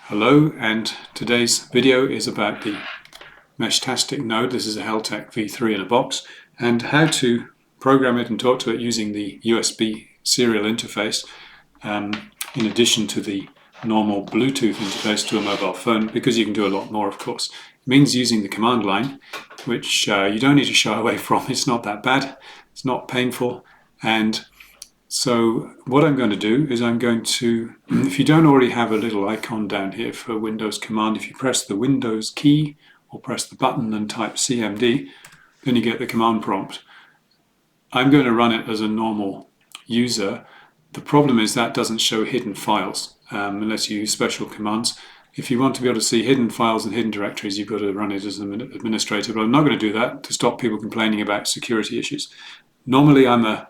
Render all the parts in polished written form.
Hello, and today's video is about the Meshtastic node. This is a Heltec V3 in a box, and how to program it and talk to it using the USB serial interface in addition to the normal Bluetooth interface to a mobile phone, because you can do a lot more, of course. It means using the command line, which you don't need to shy away from. It's not that bad, it's not painful, and so what I'm going to do is I'm going to, if you don't already have a little icon down here for Windows command, if you press the Windows key or press the button and type CMD, then you get the command prompt. I'm going to run it as a normal user. The problem is that doesn't show hidden files unless you use special commands. If you want to be able to see hidden files and hidden directories, you've got to run it as an administrator, but I'm not going to do that to stop people complaining about security issues. Normally I'm a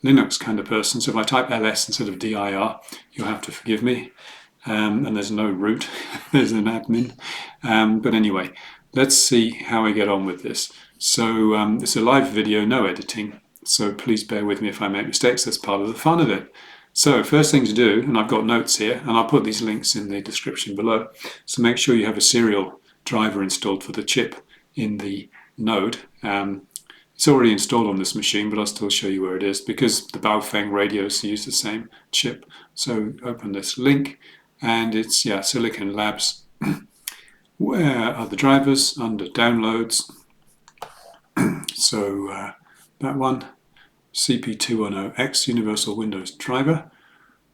Linux kind of person, so if I type ls instead of dir, you'll have to forgive me. And there's no root, there's an admin. But anyway, let's see how I get on with this. So it's a live video, no editing, so please bear with me if I make mistakes. That's part of the fun of it. So first thing to do, and I've got notes here, and I'll put these links in the description below, so make sure you have a serial driver installed for the chip in the node. It's already installed on this machine, but I'll still show you where it is because the Baofeng radios use the same chip. So open this link, and it's Silicon Labs. Where are the drivers? Under downloads. So that one, CP210X Universal Windows Driver.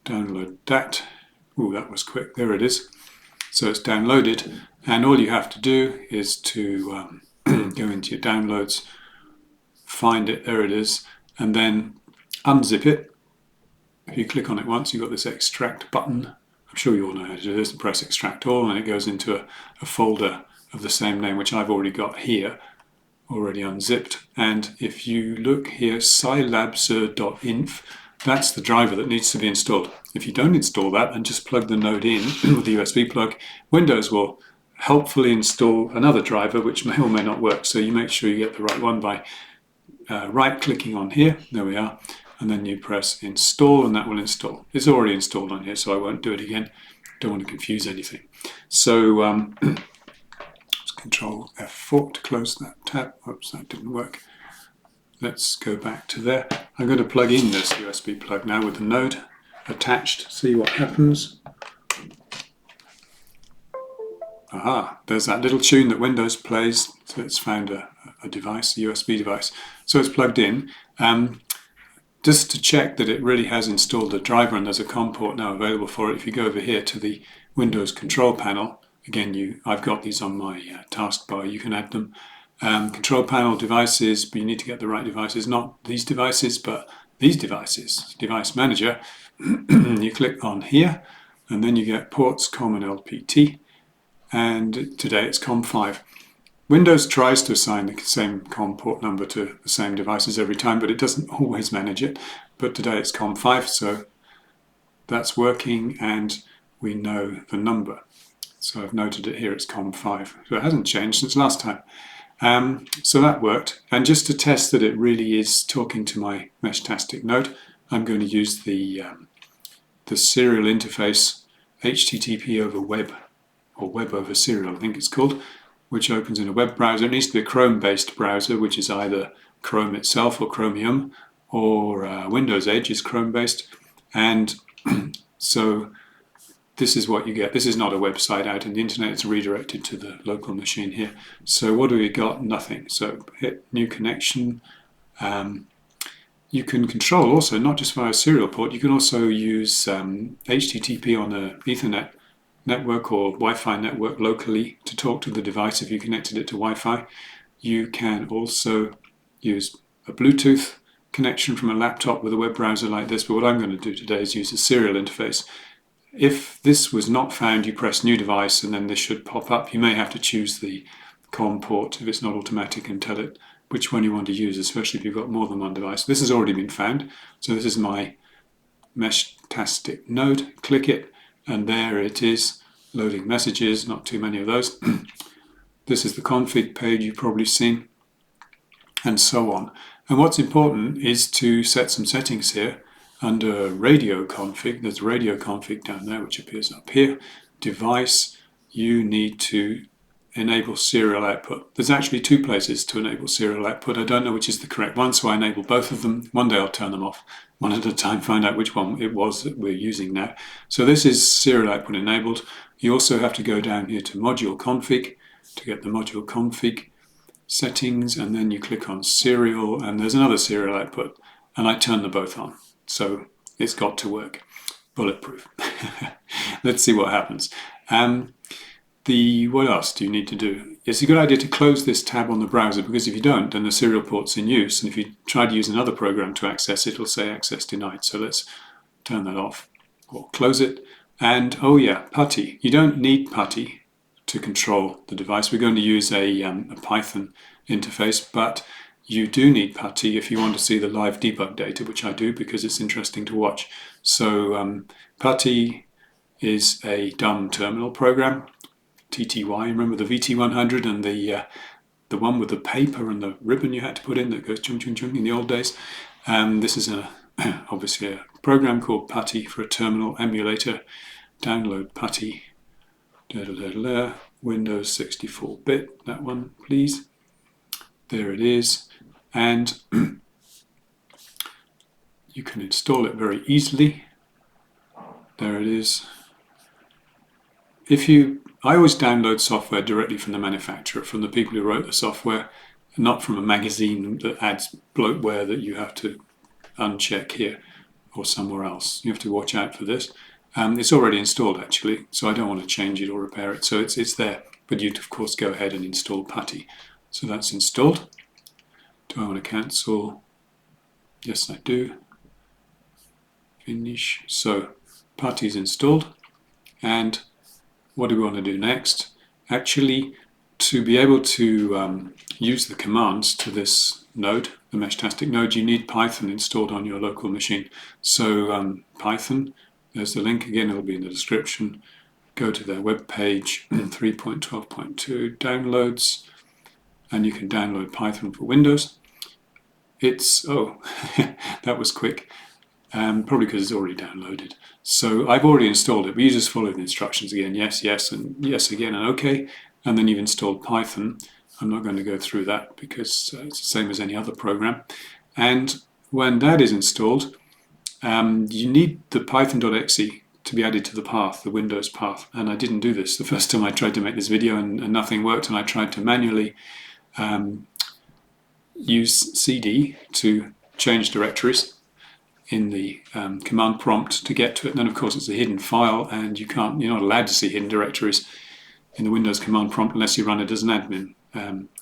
Download that. Ooh, that was quick. There it is. So it's downloaded, and all you have to do is to go into your downloads, find it, there it is, and then unzip it. If you click on it once, you've got this extract button. I'm sure you all know how to do this, and press extract all, and it goes into a folder of the same name, which I've already got here, already unzipped. And if you look here, scilabser.inf, that's the driver that needs to be installed. If you don't install that and just plug the node in with the USB plug, Windows will helpfully install another driver which may or may not work. So you make sure you get the right one by right-clicking on here, there we are, and then you press install, and that will install. It's already installed on here, so I won't do it again. Don't want to confuse anything. So Control F4 to close that tab. Oops, that didn't work. Let's go back to there. I'm going to plug in this USB plug now with the node attached. See what happens. Aha, there's that little tune that Windows plays. So it's found a device, a USB device. So it's plugged in. Just to check that it really has installed a driver and there's a COM port now available for it, if you go over here to the Windows control panel, again, I've got these on my taskbar, you can add them. Control panel devices, but you need to get the right devices, not these devices, but these devices. Device manager, you click on here, and then you get ports, COM and LPT, and today it's COM5. Windows tries to assign the same COM port number to the same devices every time, but it doesn't always manage it. But today it's COM5, so that's working, and we know the number. So I've noted it here, it's COM5. So it hasn't changed since last time. So that worked. And just to test that it really is talking to my Meshtastic node, I'm going to use the serial interface HTTP over web, or web over serial, I think it's called, which opens in a web browser. It needs to be a Chrome-based browser, which is either Chrome itself or Chromium, or Windows Edge is Chrome-based. And so this is what you get. This is not a website out in the internet, it's redirected to the local machine here. So what do we got? Nothing. So hit new connection. You can control also, not just via a serial port, you can also use HTTP on an Ethernet network or Wi-Fi network locally to talk to the device if you connected it to Wi-Fi. You can also use a Bluetooth connection from a laptop with a web browser like this, but what I'm going to do today is use a serial interface. If this was not found, you press new device and then this should pop up. You may have to choose the COM port if it's not automatic and tell it which one you want to use, especially if you've got more than one device. This has already been found, so this is my Meshtastic node. Click it, and there it is, loading messages, not too many of those. This is the config page you've probably seen, and so on. And what's important is to set some settings here. Under radio config, there's radio config down there, which appears up here. device, you need to enable serial output. There's actually two places to enable serial output. I don't know which is the correct one, so I enable both of them. One day I'll turn them off, one at a time, find out which one it was that we're using now. So this is serial output enabled. You also have to go down here to module config to get the module config settings, and then you click on serial, and there's another serial output, and I turn them both on. So it's got to work. Bulletproof. Let's see what happens. What else do you need to do? It's a good idea to close this tab on the browser, because if you don't, then the serial port's in use, and if you try to use another program to access it, it'll say access denied. So let's turn that off or close it. And oh yeah, PuTTY. You don't need PuTTY to control the device. We're going to use a Python interface, but you do need PuTTY if you want to see the live debug data, which I do because it's interesting to watch. So PuTTY is a dumb terminal program. TTY, remember the VT100 and the one with the paper and the ribbon you had to put in that goes chung chung chung in the old days. This is obviously a program called PuTTY for a terminal emulator. Download PuTTY. Windows 64-bit, that one, please. There it is, and you can install it very easily. There it is. I always download software directly from the manufacturer, from the people who wrote the software, not from a magazine that adds bloatware that you have to uncheck here or somewhere else. You have to watch out for this. It's already installed actually, so I don't want to change it or repair it. So it's there, but you'd of course go ahead and install PuTTY. So that's installed. Do I want to cancel? Yes, I do. Finish. So PuTTY is installed, and what do we want to do next? Actually, to be able to use the commands to this node, the Meshtastic node, you need Python installed on your local machine. So Python, there's the link again, it'll be in the description. Go to their web page, 3.12.2 downloads, and you can download Python for Windows. That was quick. Probably because it's already downloaded. So I've already installed it, but you just follow the instructions again. Yes, yes, and yes again, and OK. And then you've installed Python. I'm not going to go through that because it's the same as any other program. And when that is installed, you need the python.exe to be added to the path, the Windows path. And I didn't do this the first time I tried to make this video, and nothing worked. And I tried to manually use CD to change directories in the command prompt to get to it. And then of course it's a hidden file, and you're not allowed to see hidden directories in the Windows command prompt unless you run it as an admin.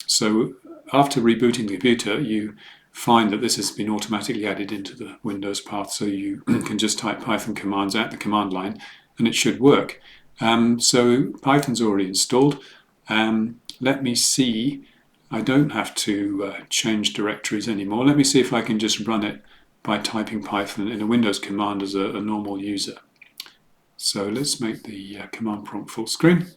So after rebooting the computer, you find that this has been automatically added into the Windows path, so you can just type Python commands out the command line and it should work. So Python's already installed. Let me see. I don't have to change directories anymore. Let me see if I can just run it by typing Python in a Windows command as a normal user. So let's make the command prompt full screen,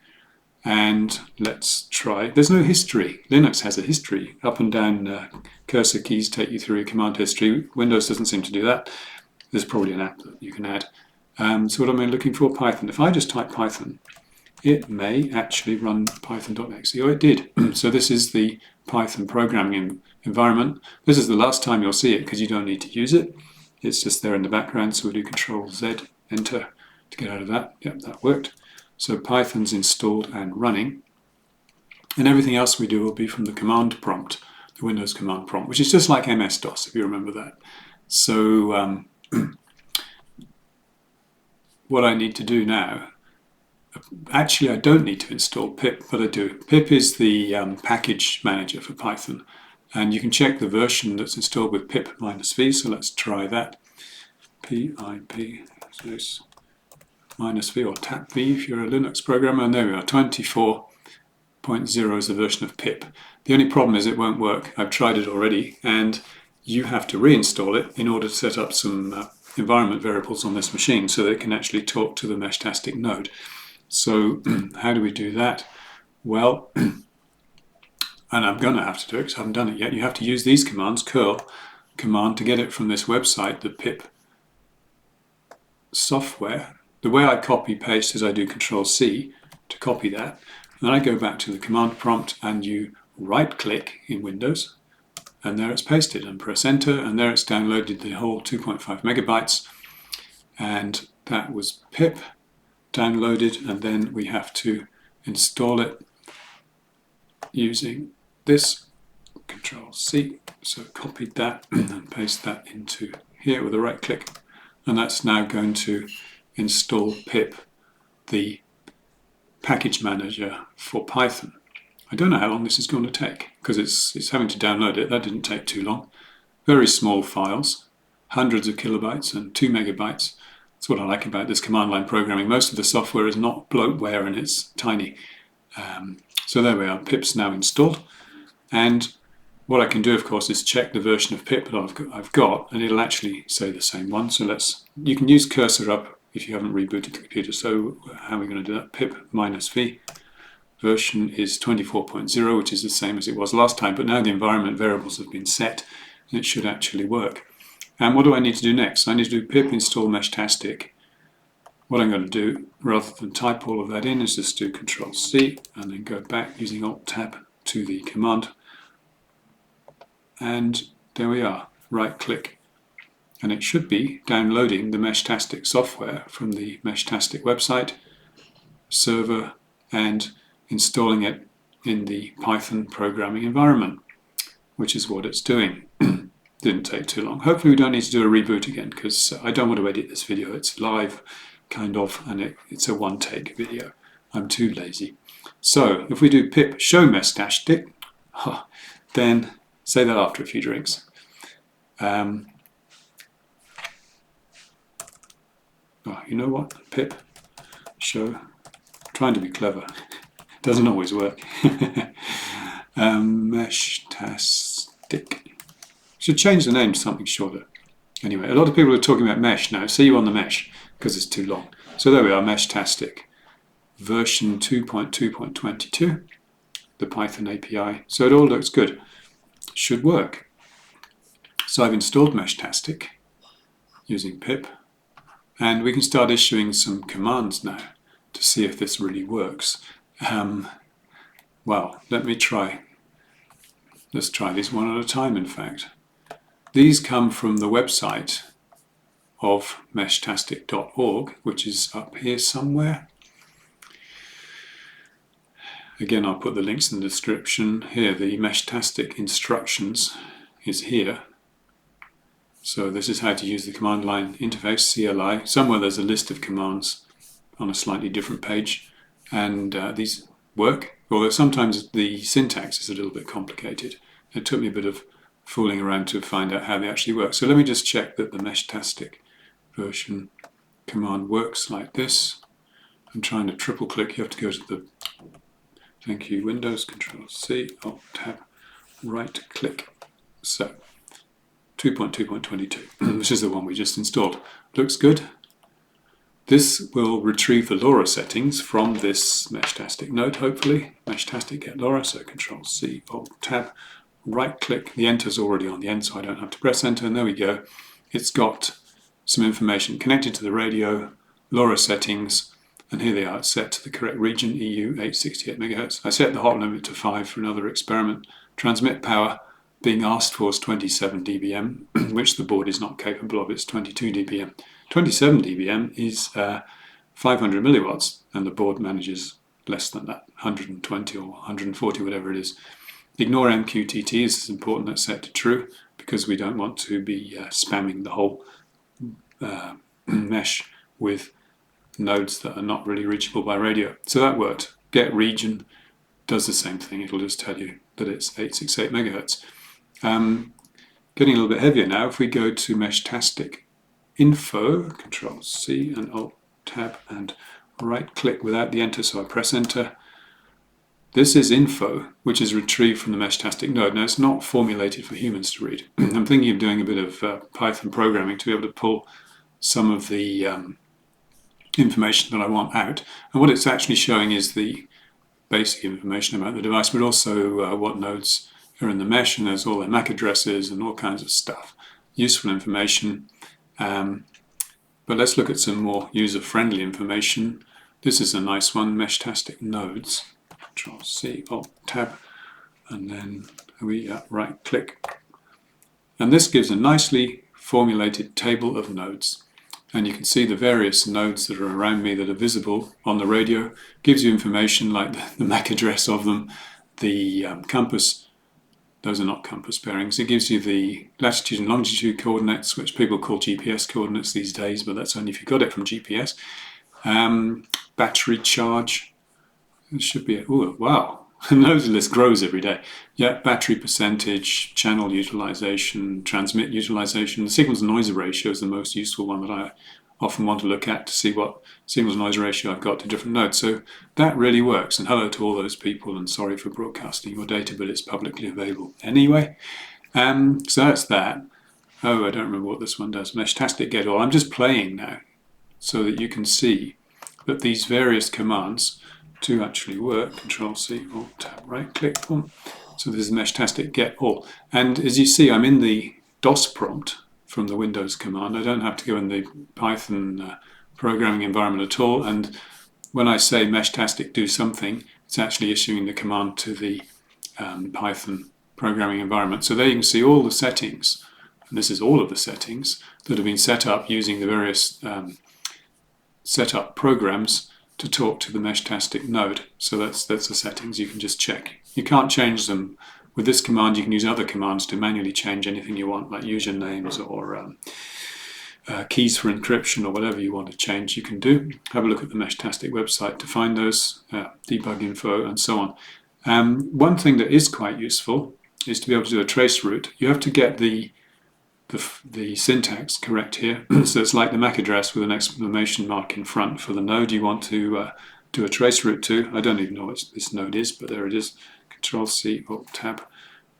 and let's try. There's no history. Linux has a history. Up and down cursor keys take you through a command history. Windows doesn't seem to do that. There's probably an app that you can add. So what am I looking for? Python. If I just type Python, it may actually run python.exe. Oh, it did. So this is the Python programming environment. This is the last time you'll see it because you don't need to use it. It's just there in the background, so we'll do Control-Z, Enter to get out of that. Yep, that worked. So Python's installed and running. And everything else we do will be from the command prompt, the Windows command prompt, which is just like MS-DOS, if you remember that. So what I need to do now, actually I don't need to install pip, but I do. Pip is the package manager for Python. And you can check the version that's installed with pip -v, so let's try that. pip -v or tap v if you're a Linux programmer, and there we are, 24.0 is the version of pip. The only problem is it won't work. I've tried it already, and you have to reinstall it in order to set up some environment variables on this machine so that it can actually talk to the Meshtastic node. So how do we do that? Well, and I'm going to have to do it because I haven't done it yet. You have to use these commands, curl command, to get it from this website, the pip software. the way I copy paste is I do Control C to copy that. And then I go back to the command prompt and you right click in Windows, and there it's pasted, and press enter, and there it's downloaded the whole 2.5 megabytes. And that was pip downloaded, and then we have to install it using this Control C. So copied that and paste that into here with a right click, and that's now going to install pip, the package manager for Python. I don't know how long this is going to take because it's having to download it. That didn't take too long. Very small files, hundreds of kilobytes and 2 megabytes. That's what I like about this command line programming. Most of the software is not bloatware and it's tiny. So there we are, pip's now installed. And what I can do, of course, is check the version of pip that I've got, and it'll actually say the same one. So you can use cursor up if you haven't rebooted the computer. So how are we going to do that? Pip -v. Version is 24.0, which is the same as it was last time, but now the environment variables have been set, and it should actually work. And what do I need to do next? I need to do pip install Meshtastic. What I'm going to do, rather than type all of that in, is just do Control C and then go back using Alt Tab to the command. And there we are, right click. And it should be downloading the Meshtastic software from the Meshtastic website, server, and installing it in the Python programming environment, which is what it's doing. Didn't take too long. Hopefully we don't need to do a reboot again, because I don't want to edit this video. It's live, kind of, and it's a one-take video. I'm too lazy. So if we do pip show Meshtastic, then say that after a few drinks. You know what? Pip show. Trying to be clever. Doesn't always work. Meshtastic. Should change the name to something shorter. Anyway, a lot of people are talking about mesh now. See you on the mesh, because it's too long. So there we are, Meshtastic. Version 2.2.22. The Python API. So it all looks good. Should work. So I've installed Meshtastic using pip. And we can start issuing some commands now to see if this really works. Well, let me try. Let's try these one at a time, in fact. These come from the website of meshtastic.org, which is up here somewhere. Again, I'll put the links in the description. Here, the Meshtastic instructions is here. So this is how to use the command line interface, CLI. Somewhere there's a list of commands on a slightly different page, and these work, although sometimes the syntax is a little bit complicated. It took me a bit of fooling around to find out how they actually work. So let me just check that the Meshtastic version command works like this. I'm trying to triple click. You have to go to the, thank you, Windows, Control C, Alt Tab, right click. So 2.2.22, which is the one we just installed. Looks good. This will retrieve the LoRa settings from this Meshtastic node, hopefully. Meshtastic get LoRa, so Control C, Alt Tab, right click. The enter's already on the end, so I don't have to press enter, and there we go. It's got some information connected to the radio, LoRa settings, and here they are, set to the correct region, EU 868 MHz. I set the hot limit to 5 for another experiment. Transmit power being asked for is 27 dBm, which the board is not capable of. It's 22 dBm. 27 dBm is 500 milliwatts, and the board manages less than that, 120 or 140, whatever it is. Ignore MQTT. This is important, that's set to true, because we don't want to be spamming the whole mesh with nodes that are not really reachable by radio. So that worked. Get region does the same thing. It'll just tell you that it's 868 megahertz. Getting a little bit heavier now. If we go to Meshtastic info, Control C and Alt Tab and right click without the enter, so I press enter. This is info, which is retrieved from the Meshtastic node. Now it's not formulated for humans to read. I'm thinking of doing a bit of Python programming to be able to pull some of the information that I want out. And what it's actually showing is the basic information about the device, but also what nodes are in the mesh, and there's all their MAC addresses and all kinds of stuff. Useful information. But let's look at some more user-friendly information. This is a nice one, Meshtastic nodes. Control C, Alt Tab, and then we right click. And this gives a nicely formulated table of nodes. And you can see the various nodes that are around me that are visible on the radio. Gives you information like the MAC address of them, the compass. Those are not compass bearings. It gives you the latitude and longitude coordinates, which people call GPS coordinates these days, but that's only if you got it from GPS. Battery charge. It should be, oh wow, the node list grows every day. Yeah, battery percentage, channel utilization, transmit utilization. The signals noise ratio is the most useful one that I often want to look at to see what signals noise ratio I've got to different nodes. So that really works. And hello to all those people, and sorry for broadcasting your data, but it's publicly available anyway. So that's that. Oh, I don't remember what this one does. Meshtastic get all. I'm just playing now so that you can see that these various commands to actually work. Control C, Alt Tab, right click. Boom. So this is Meshtastic get all. And as you see, I'm in the DOS prompt from the Windows command. I don't have to go in the Python programming environment at all. And when I say Meshtastic do something, it's actually issuing the command to the Python programming environment. So there you can see all the settings, and this is all of the settings that have been set up using the various setup programs to talk to the Meshtastic node. So that's the settings you can just check. You can't change them. With this command, you can use other commands to manually change anything you want, like usernames or keys for encryption or whatever you want to change, you can do. Have a look at the Meshtastic website to find those, debug info and so on. One thing that is quite useful is to be able to do a trace route. You have to get the syntax correct here. So it's like the MAC address with an exclamation mark in front for the node you want to do a trace route to. I don't even know what this node is, but there it is. Control C, Alt Tab,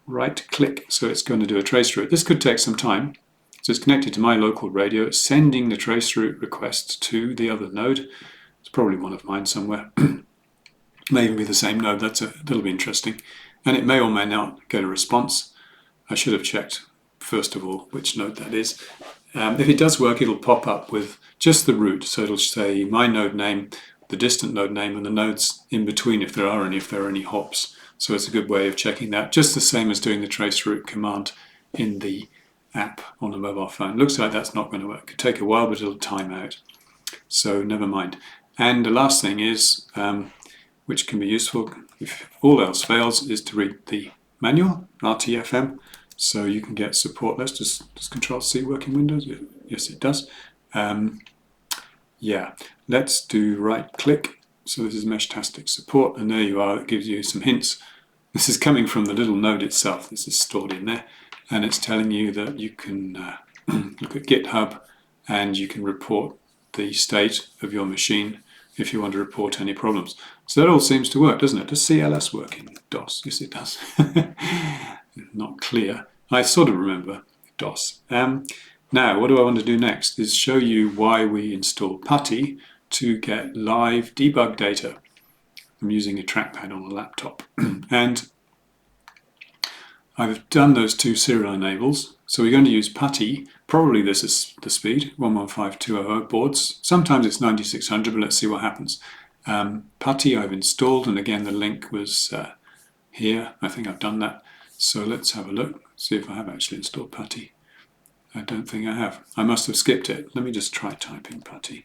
right click. So it's going to do a trace route. This could take some time. So it's connected to my local radio. It's sending the trace route request to the other node. It's probably one of mine somewhere. May even be the same node. That'll be interesting. And it may or may not get a response. I should have checked first of all which node that is. If it does work, it'll pop up with just the route. So it'll say my node name, the distant node name, and the nodes in between if there are any hops. So it's a good way of checking that, just the same as doing the trace route command in the app on the mobile phone. Looks like that's not going to work. Could take a while, but it'll time out. So never mind. And the last thing is, which can be useful if all else fails, is to read the manual, RTFM, so you can get support. Let's does Control C work in Windows? Yes, it does. Yeah, let's do right click. So this is Meshtastic support, and there you are. It gives you some hints. This is coming from the little node itself. This is stored in there, and it's telling you that you can look at GitHub and you can report the state of your machine if you want to report any problems. So that all seems to work, doesn't it? Does CLS work in DOS? Yes, it does. Not clear. I sort of remember DOS. Now, what do I want to do next is show you why we install PuTTY to get live debug data. I'm using a trackpad on a laptop. And I've done those two serial enables. So we're going to use PuTTY. Probably this is the speed, 115200 boards. Sometimes it's 9600, but let's see what happens. PuTTY I've installed, and again the link was here. I think I've done that. So let's have a look, see if I have actually installed PuTTY. I don't think I have. I must have skipped it. Let me just try typing PuTTY.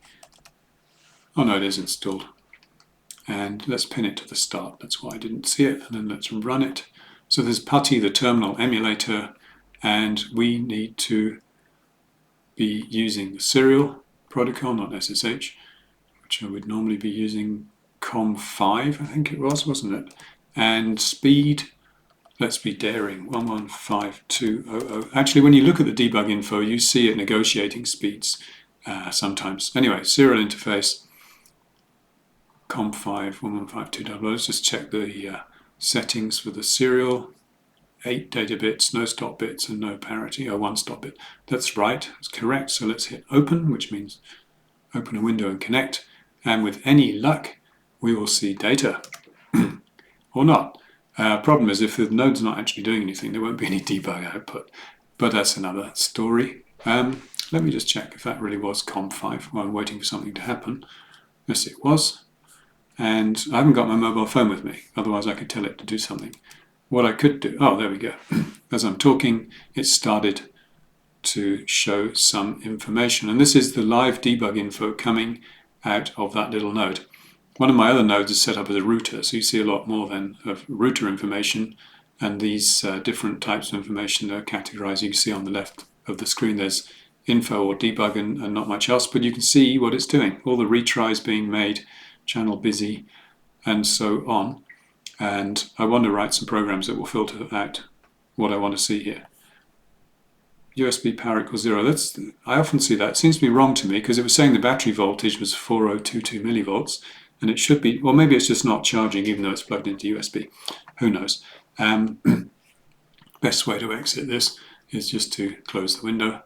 Oh no, it is installed. And let's pin it to the start. That's why I didn't see it. And then let's run it. So there's PuTTY, the terminal emulator, and we need to be using the serial protocol, not SSH, which I would normally be using COM5, I think it was, wasn't it? And speed, let's be daring, 115200. Actually, when you look at the debug info, you see it negotiating speeds sometimes. Anyway, serial interface, COM5 115200. Let's just check the settings for the serial. 8 data bits, no stop bits, and no parity. Oh, 1 stop bit. That's right, that's correct. So let's hit open, which means open a window and connect. And with any luck, we will see data. Or not. Problem is, if the node's not actually doing anything, there won't be any debug output. But that's another story. Let me just check if that really was COM5 while I'm waiting for something to happen. Yes, it was. And I haven't got my mobile phone with me, otherwise I could tell it to do something. What I could do, oh, there we go. As I'm talking, it started to show some information. And this is the live debug info coming out of that little node. One of my other nodes is set up as a router, so you see a lot more then of router information, and these different types of information are categorized. You can see on the left of the screen there's info or debug and not much else, but you can see what it's doing. All the retries being made, channel busy, and so on. And I want to write some programs that will filter out what I want to see here. USB power equals 0. I often see that. It seems to be wrong to me because it was saying the battery voltage was 4022 millivolts, and it should be, well, maybe it's just not charging even though it's plugged into USB. Who knows? Best way to exit this is just to close the window.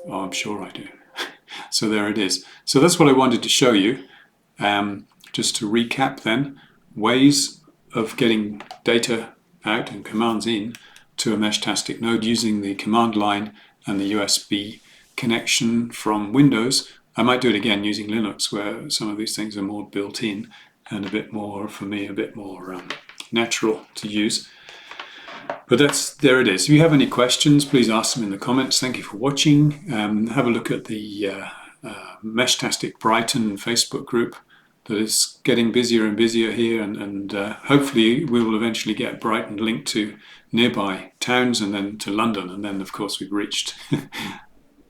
Oh, I'm sure I do. So there it is. So that's what I wanted to show you. Just to recap then, ways of getting data out and commands in to a Meshtastic node using the command line and the USB connection from Windows. I might do it again using Linux, where some of these things are more built in and a bit more, for me, a bit more natural to use. But there it is. If you have any questions, please ask them in the comments. Thank you for watching. Have a look at the Meshtastic Brighton Facebook group that is getting busier and busier here, and hopefully we will eventually get Brighton linked to nearby towns and then to London, and then of course we've reached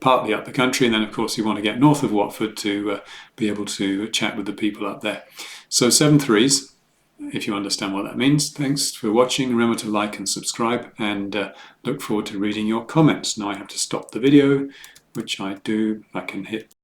partly up the country, and then of course you want to get north of Watford to be able to chat with the people up there. So 7 3s, if you understand what that means. Thanks for watching. Remember to like and subscribe, and look forward to reading your comments. Now I have to stop the video, which I do. I can hit